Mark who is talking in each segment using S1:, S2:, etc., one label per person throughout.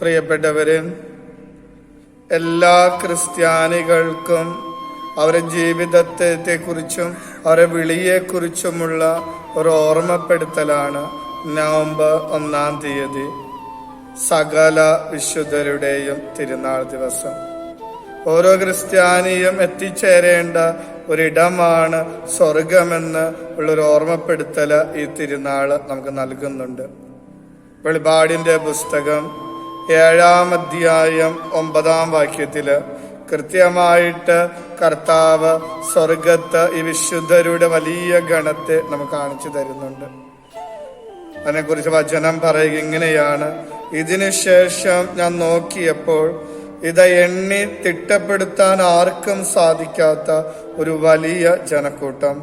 S1: പ്രിയപ്പെട്ടവരെ, എല്ലാ ക്രിസ്ത്യാനികൾക്കും അവരുടെ ജീവിതത്തെക്കുറിച്ചും അവരുടെ വിളിയെക്കുറിച്ചുമുള്ള ഒരു ഓർമ്മപ്പെടുത്തലാണ് നവംബർ 1-ാം തീയതി സകല വിശുദ്ധരുടെയും തിരുനാൾ ദിവസം. ഓരോ ക്രിസ്ത്യാനിയും എത്തിച്ചേരേണ്ട ഒരിടമാണ് സ്വർഗമെന്ന് ഉള്ളൊരു ഓർമ്മപ്പെടുത്തൽ ഈ തിരുനാള് നമുക്ക് നൽകുന്നുണ്ട്. വെളിപാടിന്റെ പുസ്തകം 7-ാം അധ്യായം 9-ാം വാക്യത്തില് കൃത്യമായിട്ട് കർത്താവ് സ്വർഗത്ത് ഈ വിശുദ്ധരുടെ വലിയ ഗണത്തെ നമുക്ക് കാണിച്ചു തരുന്നുണ്ട്. അതിനെക്കുറിച്ച് വചനം പറയുക ഇങ്ങനെയാണ്: ഇതിനുശേഷം ഞാൻ നോക്കിയപ്പോൾ ഇത് എണ്ണി തിട്ടപ്പെടുത്താൻ ആർക്കും സാധിക്കാത്ത ഒരു വലിയ ജനക്കൂട്ടം.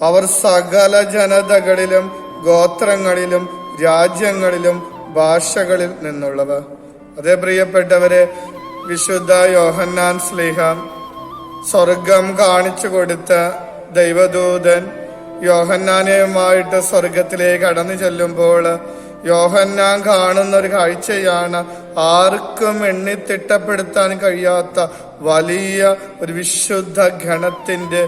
S1: അവർ സകല ജനതകളിലും ഗോത്രങ്ങളിലും രാജ്യങ്ങളിലും ഭാഷകളിൽ നിന്നുള്ളവർ. അതേ പ്രിയപ്പെട്ടവരെ, വിശുദ്ധ യോഹന്നാൻ ശ്ലീഹ സ്വർഗം കാണിച്ചു കൊടുത്ത ദൈവദൂതൻ യോഹന്നാനുമായിട്ട് സ്വർഗത്തിലേക്ക് കടന്നു ചെല്ലുമ്പോൾ യോഹന്നാൻ കാണുന്ന ഒരു കാഴ്ചയാണ് ആർക്കും എണ്ണിത്തിട്ടപ്പെടുത്താൻ കഴിയാത്ത വലിയ ഒരു വിശുദ്ധ ഗണത്തിന്റെ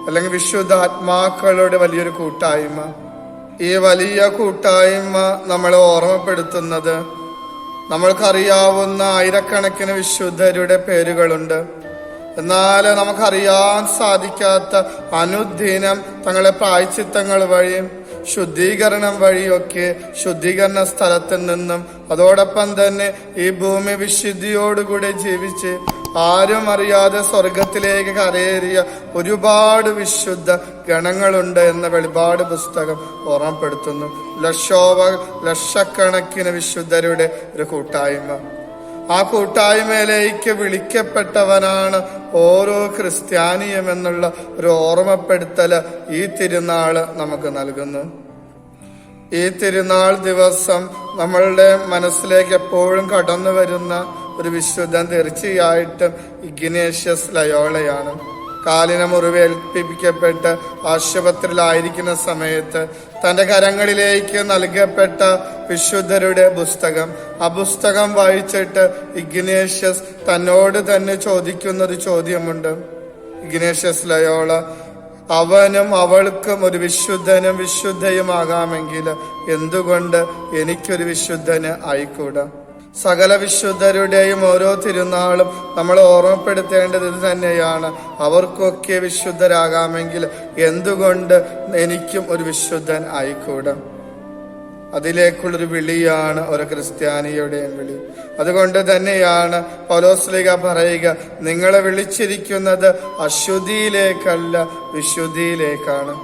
S1: അല്ലെങ്കിൽ വിശുദ്ധ ആത്മാക്കളുടെ വലിയൊരു കൂട്ടായ്മ. ഈ വലിയ കൂട്ടായ്മ നമ്മളെ ഓർമ്മപ്പെടുത്തുന്നത്, നമ്മൾക്കറിയാവുന്ന ആയിരക്കണക്കിന് വിശുദ്ധരുടെ പേരുകളുണ്ട്. എന്നാൽ നമുക്കറിയാൻ സാധിക്കാത്ത അനുദിനം തങ്ങളുടെ പ്രായശ്ചിത്തങ്ങൾ വഴിയും ശുദ്ധീകരണം വഴിയൊക്കെ ശുദ്ധീകരണ സ്ഥലത്തിൽ നിന്നും അതോടൊപ്പം തന്നെ ഈ ഭൂമി വിശുദ്ധിയോടുകൂടി ജീവിച്ച് ആരും അറിയാതെ സ്വർഗത്തിലേക്ക് കരയേറിയ ഒരുപാട് വിശുദ്ധ ഗണങ്ങളുണ്ട് എന്ന വെളിപാട് പുസ്തകം ഓർമ്മപ്പെടുത്തുന്നു. ലക്ഷക്കണക്കിന് വിശുദ്ധരുടെ ഒരു കൂട്ടായ്മ. ആ കൂട്ടായ്മയിലേക്ക് വിളിക്കപ്പെട്ടവനാണ് ഓരോ ക്രിസ്ത്യാനിയും എന്നുള്ള ഒരു ഓർമ്മപ്പെടുത്തൽ ഈ തിരുനാള് നമുക്ക് നൽകുന്നു. ഈ തിരുനാൾ ദിവസം നമ്മളുടെ മനസ്സിലേക്ക് എപ്പോഴും കടന്നു വരുന്ന ഒരു വിശുദ്ധൻ തീർച്ചയായിട്ടും ഇഗ്നേഷ്യസ് ലയോളയാണ്. കാലിന് മുറിവേൽപ്പിക്കപ്പെട്ട് ആശുപത്രിയിലായിരിക്കുന്ന സമയത്ത് തന്റെ കരങ്ങളിലേക്ക് നൽകപ്പെട്ട വിശുദ്ധരുടെ പുസ്തകം, ആ പുസ്തകം വായിച്ചിട്ട് ഇഗ്നേഷ്യസ് തന്നോട് തന്നെ ചോദിക്കുന്നൊരു ചോദ്യമുണ്ട്. ഇഗ്നേഷ്യസ് ലയോള, അവനും അവൾക്കും ഒരു വിശുദ്ധനും വിശുദ്ധയുമാകാമെങ്കിൽ എന്തുകൊണ്ട് എനിക്കൊരു വിശുദ്ധന് ആയിക്കൂടാ? സകല വിശുദ്ധരുടെയും ഓരോ തിരുനാളും നമ്മൾ ഓർമ്മപ്പെടുത്തേണ്ടത് ഇത് തന്നെയാണ്. അവർക്കൊക്കെ വിശുദ്ധരാകാമെങ്കിൽ എന്തുകൊണ്ട് എനിക്കും ഒരു വിശുദ്ധൻ ആയിക്കൂടാ? അതിലേക്കുള്ളൊരു വിളിയാണ് ഒരു ക്രിസ്ത്യാനിയുടെയും വിളി. അതുകൊണ്ട് തന്നെയാണ് പൗലോസ്ലീഹ പറയുക, നിങ്ങളെ വിളിച്ചിരിക്കുന്നത് അശുദ്ധിയിലേക്കല്ല വിശുദ്ധിയിലേക്കാണ്.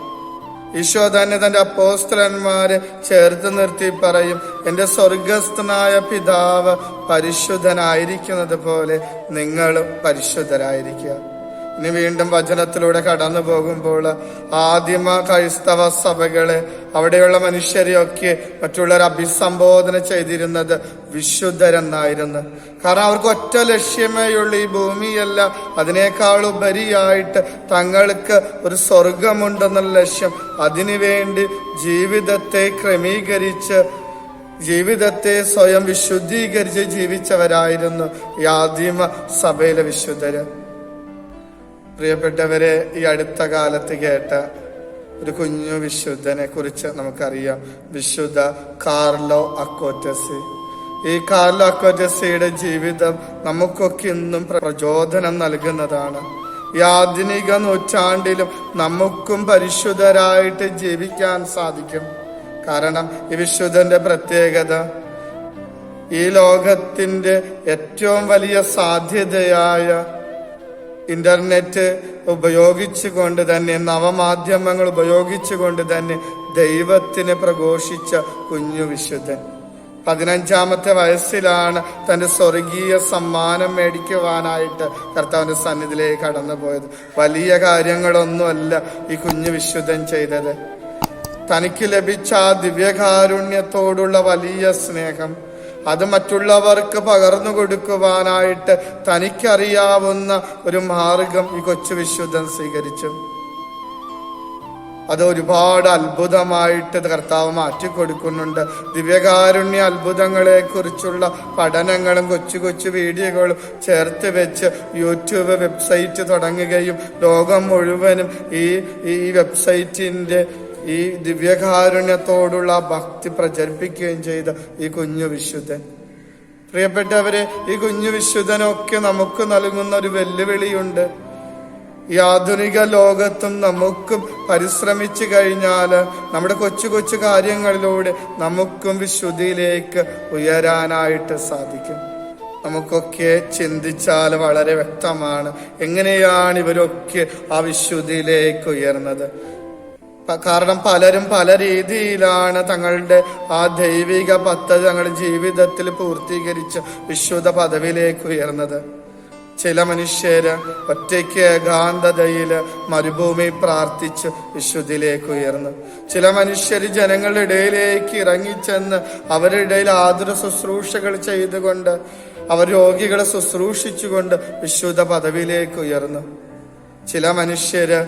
S1: ഈശോ തന്നെ തന്റെ അപ്പോസ്തലന്മാരെ ചേർത്ത് നിർത്തി പറയും, എന്റെ സ്വർഗസ്ഥനായ പിതാവ് പരിശുദ്ധനായിരിക്കുന്നത് പോലെ നിങ്ങളും പരിശുദ്ധരായിരിക്കുക. ഇനി വീണ്ടും വചനത്തിലൂടെ കടന്നു പോകുമ്പോൾ ആദിമ ക്രൈസ്തവ സഭകളെ, അവിടെയുള്ള മനുഷ്യരെയൊക്കെ മറ്റുള്ളവർ അഭിസംബോധന ചെയ്തിരുന്നത് വിശുദ്ധരെന്നായിരുന്നു. കാരണം അവർക്ക് ഒറ്റ ലക്ഷ്യമേയുള്ള ഈ ഭൂമിയല്ല, അതിനേക്കാൾ ഉപരിയായിട്ട് തങ്ങൾക്ക് ഒരു സ്വർഗമുണ്ടെന്നുള്ള ലക്ഷ്യം, അതിനുവേണ്ടി ജീവിതത്തെ ക്രമീകരിച്ച് ജീവിതത്തെ സ്വയം വിശുദ്ധീകരിച്ച് ജീവിച്ചവരായിരുന്നു ഈ ആദിമ സഭയിലെ വിശുദ്ധര്. പ്രിയപ്പെട്ടവരെ, ഈ അടുത്ത കാലത്ത് കേട്ട ഒരു കുഞ്ഞു വിശുദ്ധനെ കുറിച്ച് നമുക്കറിയാം. വിശുദ്ധ കാർലോ അക്വറ്റസി. ഈ കാർലോ അക്വറ്റസിയുടെ ജീവിതം നമുക്കൊക്കെ ഇന്നും പ്രചോദനം നൽകുന്നതാണ്. ഈ ആധുനിക നൂറ്റാണ്ടിലും നമുക്കും പരിശുദ്ധരായിട്ട് ജീവിക്കാൻ സാധിക്കും. കാരണം ഈ വിശുദ്ധന്റെ പ്രത്യേകത, ഈ ലോകത്തിന്റെ ഏറ്റവും വലിയ സാധ്യതയായ ഇന്റർനെറ്റ് ഉപയോഗിച്ചുകൊണ്ട് തന്നെ, നവമാധ്യമങ്ങൾ ഉപയോഗിച്ചുകൊണ്ട് തന്നെ ദൈവത്തിനെ പ്രഘോഷിച്ച കുഞ്ഞു വിശുദ്ധൻ 15-ാമത്തെ വയസ്സിലാണ് തന്റെ സ്വർഗീയ സമ്മാനം മേടിക്കുവാനായിട്ട് കർത്താവിന്റെ സന്നിധിയിലേക്ക് കടന്നുപോയത്. വലിയ കാര്യങ്ങളൊന്നുമല്ല ഈ കുഞ്ഞു വിശുദ്ധൻ ചെയ്തത്. തനിക്ക് ലഭിച്ച ആ ദിവ്യകാരുണ്യത്തോടുള്ള വലിയ സ്നേഹം, അത് മറ്റുള്ളവർക്ക് പകർന്നു കൊടുക്കുവാനായിട്ട് തനിക്കറിയാവുന്ന ഒരു മാർഗം ഈ കൊച്ചു വിശുദ്ധൻ സ്വീകരിച്ചു. അത് ഒരുപാട് അത്ഭുതമായിട്ട് കർത്താവ് മാറ്റിക്കൊടുക്കുന്നുണ്ട്. ദിവ്യകാരുണ്യ അത്ഭുതങ്ങളെ കുറിച്ചുള്ള പഠനങ്ങളും കൊച്ചു കൊച്ചു വീഡിയോകളും ചേർത്ത് വെച്ച് യൂട്യൂബ് വെബ്സൈറ്റ് തുടങ്ങുകയും ലോകം മുഴുവനും ഈ വെബ്സൈറ്റിന്റെ ഈ ദിവ്യകാരുണ്യത്തോടുള്ള ഭക്തി പ്രചരിപ്പിക്കുകയും ചെയ്ത ഈ കുഞ്ഞു വിശുദ്ധൻ. പ്രിയപ്പെട്ടവരെ, ഈ കുഞ്ഞു വിശുദ്ധനൊക്കെ നമുക്ക് നൽകുന്ന ഒരു വെല്ലുവിളിയുണ്ട്. ഈ ആധുനിക ലോകത്തും നമുക്കും പരിശ്രമിച്ചു കഴിഞ്ഞാൽ നമ്മുടെ കൊച്ചു കൊച്ചു കാര്യങ്ങളിലൂടെ നമുക്കും വിശുദ്ധിയിലേക്ക് ഉയരാനായിട്ട് സാധിക്കും. നമുക്കൊക്കെ ചിന്തിച്ചാൽ വളരെ വ്യക്തമാണ് എങ്ങനെയാണ് ഇവരൊക്കെ ആ വിശുദ്ധിയിലേക്ക് ഉയർന്നത്. കാരണം പലരും പല രീതിയിലാണ് തങ്ങളുടെ ആ ദൈവിക പദ്ധതി തങ്ങളുടെ ജീവിതത്തിൽ പൂർത്തീകരിച്ച് വിശുദ്ധ പദവിയിലേക്ക് ഉയർന്നത്. ചില മനുഷ്യര് ഒറ്റയ്ക്ക് ഏകാന്തതയില് മരുഭൂമി പ്രാർത്ഥിച്ച് വിശുദ്ധിയിലേക്ക് ഉയർന്നു. ചില മനുഷ്യര് ജനങ്ങളുടെ ഇടയിലേക്ക് ഇറങ്ങിച്ചെന്ന് അവരുടെ ഇടയിൽ ആതുര ശുശ്രൂഷകൾ ചെയ്തുകൊണ്ട് അവർ രോഗികളെ ശുശ്രൂഷിച്ചുകൊണ്ട് വിശുദ്ധ പദവിയിലേക്ക് ഉയർന്നു. ചില മനുഷ്യര്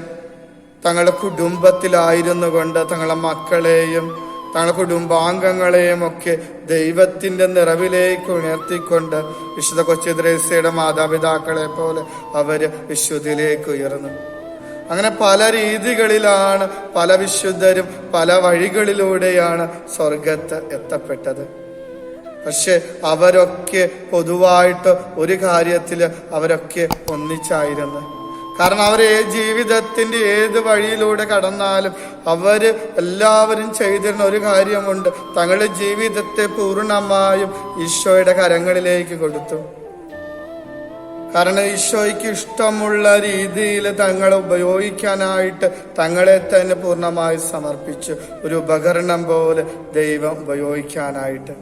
S1: തങ്ങളുടെ കുടുംബത്തിലായിരുന്നു കൊണ്ട് തങ്ങളുടെ മക്കളെയും തങ്ങളുടെ കുടുംബാംഗങ്ങളെയും ഒക്കെ ദൈവത്തിന്റെ നിറവിലേക്ക് ഉയർത്തിക്കൊണ്ട് വിശുദ്ധ കൊച്ചു ത്രേസ്യയുടെ മാതാപിതാക്കളെ പോലെ അവര് വിശുദ്ധിയിലേക്ക് ഉയർന്നു. അങ്ങനെ പല രീതികളിലാണ് പല വിശുദ്ധരും പല വഴികളിലൂടെയാണ് സ്വർഗത്ത് എത്തപ്പെട്ടത്. പക്ഷെ അവരൊക്കെ പൊതുവായിട്ട് ഒരു കാര്യത്തില് അവരൊക്കെ ഒന്നിച്ചായിരുന്നു. കാരണം അവർ ജീവിതത്തിന്റെ ഏത് വഴിയിലൂടെ കടന്നാലും അവര് എല്ലാവരും ചെയ്തിരുന്ന ഒരു കാര്യമുണ്ട്. തങ്ങളുടെ ജീവിതത്തെ പൂർണ്ണമായും ഈശോയുടെ കരങ്ങളിലേക്ക് കൊടുത്തു. കാരണം ഈശോയ്ക്ക് ഇഷ്ടമുള്ള രീതിയിൽ തങ്ങളെ ഉപയോഗിക്കാനായിട്ട് തങ്ങളെ തന്നെ പൂർണ്ണമായി സമർപ്പിച്ചു. ഒരു ഉപകരണം പോലെ ദൈവം ഉപയോഗിക്കാനായിട്ട്.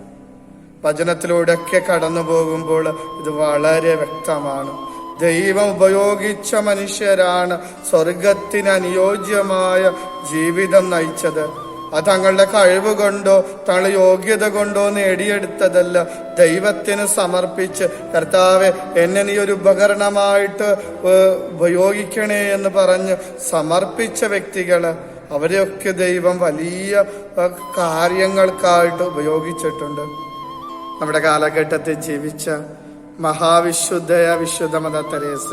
S1: വചനത്തിലൂടെയൊക്കെ കടന്നു പോകുമ്പോൾ ഇത് വളരെ വ്യക്തമാണ്. ദൈവം ഉപയോഗിച്ച മനുഷ്യരാണ് സ്വർഗത്തിന് അനുയോജ്യമായ ജീവിതം നയിച്ചത്. അത് തങ്ങളുടെ കഴിവ് കൊണ്ടോ തങ്ങളുടെ യോഗ്യത കൊണ്ടോ നേടിയെടുത്തതല്ല. ദൈവത്തിന് സമർപ്പിച്ച് കർത്താവെ എന്നെ നീ ഒരു ഉപകരണമായിട്ട് ഉപയോഗിക്കണേ എന്ന് പറഞ്ഞ് സമർപ്പിച്ച വ്യക്തികള് അവരെയൊക്കെ ദൈവം വലിയ കാര്യങ്ങൾക്കായിട്ട് ഉപയോഗിച്ചിട്ടുണ്ട്. നമ്മുടെ കാലഘട്ടത്തിൽ ജീവിച്ച മഹാവിശുദ്ധയ വിശുദ്ധ മദർ തെരേസ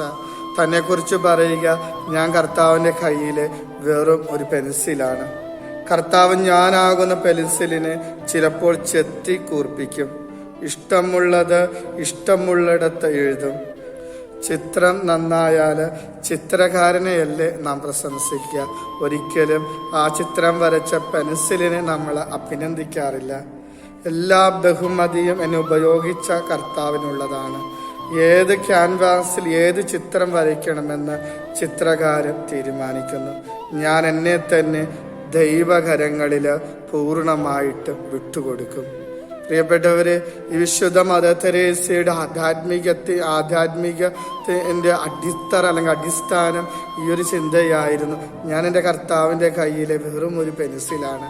S1: തന്നെ കുറിച്ച് പറയുക, ഞാൻ കർത്താവിന്റെ കയ്യില് വെറും ഒരു പെൻസിലാണ്. കർത്താവ് ഞാനാകുന്ന പെൻസിലിനെ ചിലപ്പോൾ ചെത്തി കൂർപ്പിക്കും. ഇഷ്ടമുള്ളത് ഇഷ്ടമുള്ളിടത്ത് എഴുതും. ചിത്രം നന്നായാല് ചിത്രകാരനെയല്ലേ നാം പ്രശംസിക്കുക, ഒരിക്കലും ആ ചിത്രം വരച്ച പെൻസിലിനെ നമ്മൾ അഭിനന്ദിക്കാറില്ല. എല്ലാ ബഹുമതിയും എന്നെ ഉപയോഗിച്ച കർത്താവിനുള്ളതാണ്. ഏത് ക്യാൻവാസിൽ ഏത് ചിത്രം വരയ്ക്കണമെന്ന് ചിത്രകാരൻ തീരുമാനിക്കുന്നു. ഞാൻ എന്നെ തന്നെ ദൈവകരങ്ങളിൽ പൂർണ്ണമായിട്ട് വിട്ടുകൊടുക്കും. പ്രിയപ്പെട്ടവര്, ഈ വിശുദ്ധ മദർ തെരേസയുടെ ആധ്യാത്മികത്തിന്റെ അടിത്തറ അല്ലെങ്കിൽ അടിസ്ഥാനം ഈ ഒരു ചിന്തയായിരുന്നു. ഞാൻ എൻ്റെ കർത്താവിൻ്റെ കയ്യിലെ വെറും ഒരു പെൻസിലാണ്.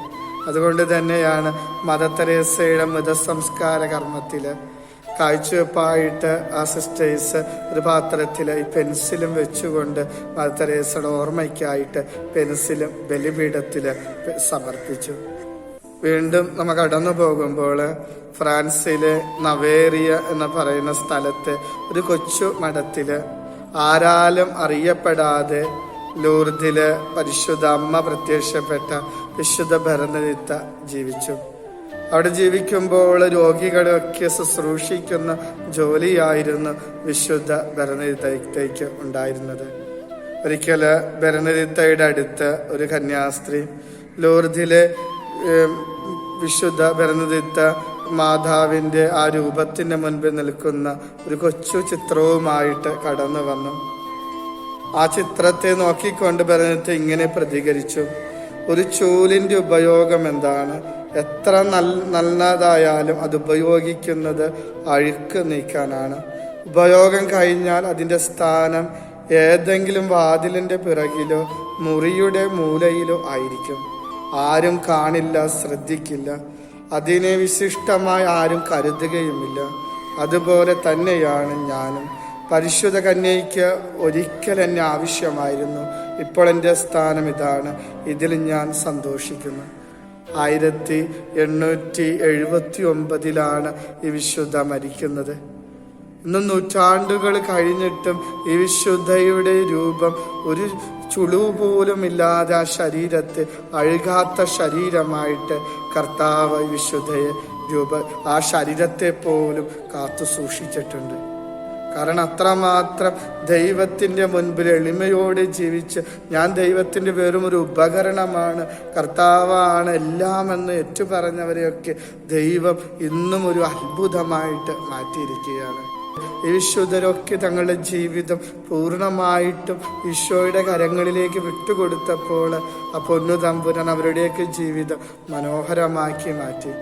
S1: അതുകൊണ്ട് തന്നെയാണ് മദർ തെരേസയുടെ മൃതസംസ്കാര കർമ്മത്തില് കാഴ്ചവെപ്പായിട്ട് ആ സിസ്റ്റേഴ്സ് ഒരു പാത്രത്തില് ഈ പെൻസിലും വെച്ചുകൊണ്ട് മദർ തെരേസയുടെ ഓർമ്മയ്ക്കായിട്ട് പെൻസിലും ബലിപീഠത്തില് സമർപ്പിച്ചു. വീണ്ടും നമ്മൾ കടന്നു പോകുമ്പോൾ ഫ്രാൻസിലെ നവേറിയ എന്ന് പറയുന്ന സ്ഥലത്ത് ഒരു കൊച്ചു മഠത്തില് ആരാലും അറിയപ്പെടാതെ ലൂർദില് പരിശുദ്ധ അമ്മ പ്രത്യക്ഷപ്പെട്ട വിശുദ്ധ ബെർണദിത്ത ജീവിച്ചു. അവിടെ ജീവിക്കുമ്പോൾ രോഗികളെയൊക്കെ ശുശ്രൂഷിക്കുന്ന ജോലിയായിരുന്നു വിശുദ്ധ ബെർണദിത്തയ്ക്ക് ഉണ്ടായിരുന്നത്. ഒരിക്കല് ബെർണദിത്തയുടെ അടുത്ത് ഒരു കന്യാസ്ത്രീ ലൂർദിലെ വിശുദ്ധ ബെർണദിത്ത മാതാവിന്റെ ആ രൂപത്തിന്റെ മുൻപിൽ നിൽക്കുന്ന ഒരു കൊച്ചു ചിത്രവുമായിട്ട് കടന്നു വന്നു. ആ ചിത്രത്തെ നോക്കിക്കൊണ്ട് ബെർണദിത്ത ഇങ്ങനെ പ്രതികരിച്ചു: ഒരു ചൂലിന്റെ ഉപയോഗം എന്താണ്? എത്ര നല്ലതായാലും അത് ഉപയോഗിക്കുന്നത് അഴുക്ക് നീക്കാനാണ്. ഉപയോഗം കഴിഞ്ഞാൽ അതിന്റെ സ്ഥാനം ഏതെങ്കിലും വാതിലിന്റെ പിറകിലോ മുറിയുടെ മൂലയിലോ ആയിരിക്കും. ആരും കാണില്ല, ശ്രദ്ധിക്കില്ല. അതിനെ വിശിഷ്ടമായി ആരും കരുതുകയുമില്ല. അതുപോലെ തന്നെയാണ് ഞാനും. പരിശുദ്ധ കന്യയ്ക്ക് ഒരിക്കൽ എന്നെ ആവശ്യമായിരുന്നു. ഇപ്പോൾ എൻ്റെ സ്ഥാനം ഇതാണ്. ഇതിൽ ഞാൻ സന്തോഷിക്കുന്നു. 1879 ഈ വിശുദ്ധ മരിക്കുന്നത്. ഇന്നും നൂറ്റാണ്ടുകൾ കഴിഞ്ഞിട്ടും ഈ വിശുദ്ധയുടെ രൂപം ഒരു ചുളിവ് പോലും ഇല്ലാതെ ആ ശരീരത്തെ അഴുകാത്ത ശരീരമായിട്ട് കർത്താവ് വിശുദ്ധയെ ആ ശരീരത്തെ പോലും കാത്തു സൂക്ഷിച്ചിട്ടുണ്ട്. കാരണം അത്രമാത്രം ദൈവത്തിൻ്റെ മുൻപിൽ എളിമയോടെ ജീവിച്ച് ഞാൻ ദൈവത്തിൻ്റെ വെറും ഒരു ഉപകരണമാണ്, കർത്താവാണ് എല്ലാമെന്ന് ഏറ്റുപറഞ്ഞവരെയൊക്കെ ദൈവം ഇന്നും ഒരു അത്ഭുതമായിട്ട് മാറ്റിയിരിക്കുകയാണ്. ഈ വിശുദ്ധരൊക്കെ തങ്ങളുടെ ജീവിതം പൂർണ്ണമായിട്ടും ഈശോയുടെ കരങ്ങളിലേക്ക് വിട്ടുകൊടുത്തപ്പോൾ ആ പൊന്നു തമ്പുരാൻ അവരുടെയൊക്കെ ജീവിതം മനോഹരമാക്കി മാറ്റി.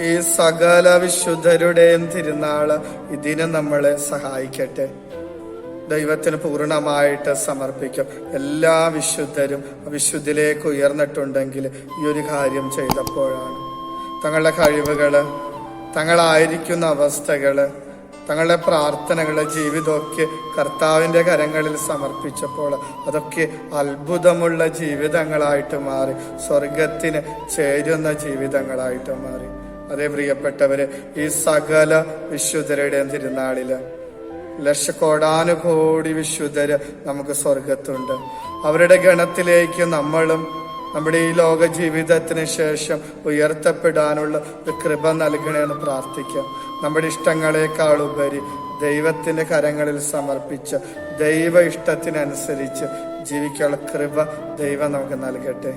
S1: ഈ സകല വിശുദ്ധരുടെയും തിരുനാള് ഇതിന് നമ്മളെ സഹായിക്കട്ടെ. ദൈവത്തിന് പൂർണ്ണമായിട്ട് സമർപ്പിക്കും. എല്ലാ വിശുദ്ധരും വിശുദ്ധിയിലേക്ക് ഉയർന്നിട്ടുണ്ടെങ്കിൽ ഈ ഒരു കാര്യം ചെയ്തപ്പോഴാണ്. തങ്ങളുടെ കഴിവുകള്, തങ്ങളായിരിക്കുന്ന അവസ്ഥകള്, തങ്ങളുടെ പ്രാർത്ഥനകളെ, ജീവിതമൊക്കെ കർത്താവിൻ്റെ കരങ്ങളിൽ സമർപ്പിച്ചപ്പോൾ അതൊക്കെ അത്ഭുതമുള്ള ജീവിതങ്ങളായിട്ട് മാറി, സ്വർഗത്തിന് ചേരുന്ന ജീവിതങ്ങളായിട്ട് മാറി. അതേ പ്രിയപ്പെട്ടവര്, ഈ സകല വിശുദ്ധരുടെയും തിരുനാളില് ലക്ഷക്കോടാനുകോടി വിശുദ്ധര് നമുക്ക് സ്വർഗത്തുണ്ട്. അവരുടെ ഗണത്തിലേക്ക് നമ്മളും നമ്മുടെ ഈ ലോക ജീവിതത്തിന് ശേഷം ഉയർത്തപ്പെടാനുള്ള ഒരു കൃപ നൽകണമെന്ന് പ്രാർത്ഥിക്കാം. നമ്മുടെ ഇഷ്ടങ്ങളെക്കാളുപരി ദൈവത്തിന്റെ കരങ്ങളിൽ സമർപ്പിച്ച് ദൈവ ഇഷ്ടത്തിനനുസരിച്ച് ജീവിക്കാനുള്ള കൃപ ദൈവം നമുക്ക് നൽകട്ടെ.